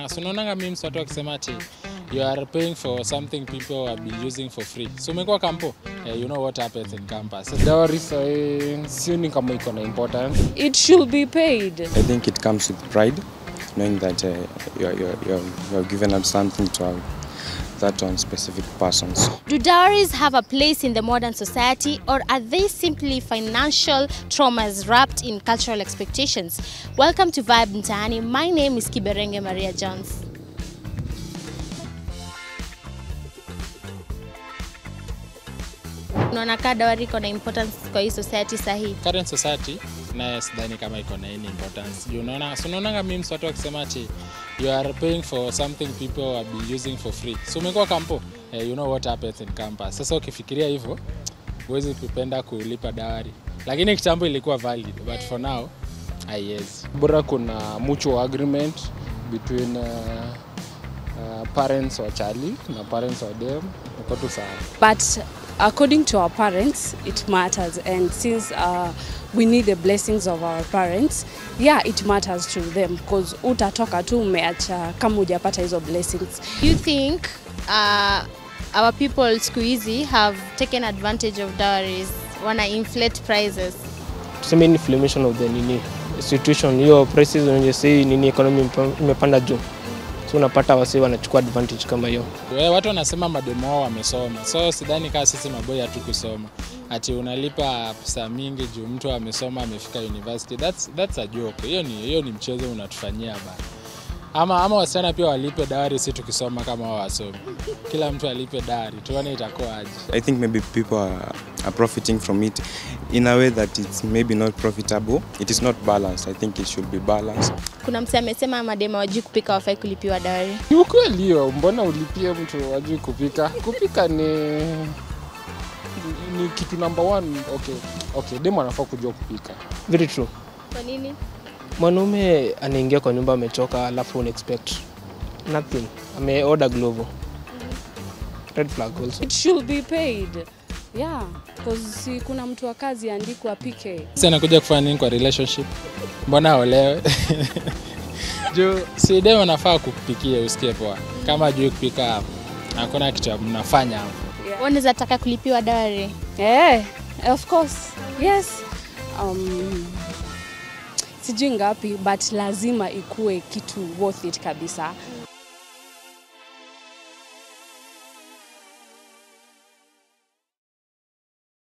So unaona memes watu wakisema ati you are paying for something people have been using for free. So umekuwa kampo, you know what happens in campus. Dowry sioni kama iko na importance. It should be paid. I think it comes with pride, knowing that you're given up something to have that on specific persons. Do dowries have a place in the modern society, or are they simply financial traumas wrapped in cultural expectations? Welcome to Vibe Mtaani. My name is Kiberenge Maria Jones. Unaona ka dowry iko na importance kwa hii society sahi? Current society na sidhani kama iko na any importance. Unaona memes watu wakisema ati you are paying for something people have been using for free. So umekuwa kampo, you know what happens in campus. Sasa ukifikiria hivyo, huwezi kupenda kulipa dowry. Lakini kitambo ilikuwa valid, but for now, yes. Bora kuna mutual agreement between parents wa Charlie na parents wa dem, uko tu sawa. But according to our parents, it matters. And since we need the blessings of our parents, yeah, it matters to them. Because utatoka tu umeacha kama hujapata hizo blessings. You think our people siku hizi have taken advantage of dowries, wana inflate prices? Tuseme inflation of the situation, hiyo prices unajua nini economy imepanda juu. So unapata wase wanachukua advantage kama hiyo. Watu wanasema mademo wao wamesoma. So sidhani kama sisi maboy hatukusoma. Ati unalipa pesa mingi juu mtu amesoma amefika university. That's a joke. Hiyo ni mchezo unatufanyia bana. Ama wasichana pia walipe dowry si tukisoma kama wao wasomi. Kila mtu alipe dowry. Tuone itakuwa aje. I think maybe people are profiting from it in a way that it's maybe not profitable. It is not balanced. I think it should be balanced. Kuna mtu amesema madema wajui kupika wafai kulipiwa dowry. Ni ukweli hiyo, mbona ulipie mtu wajui kupika? Kupika ni kitu number one. Okay, demo anafaa kujua kupika. Very true. Kwa nini? Mwanaume anaingia kwa nyumba amechoka alafu unexpect nothing. Ameorder glovo. Red flag also. It should be paid. Yeah, because kuna mtu wa kazi andikwa apike. Sasa anakuja kufanya nini kwa relationship? Mbona aolewe? Juu si demo anafaa kukupikia usikie poa. Kama hujui kupika hakuna kitu mnafanya hapo. Unaweza taka kulipiwa dowry? Of course. Yes. Sijui ngapi but lazima ikue kitu worth it kabisa.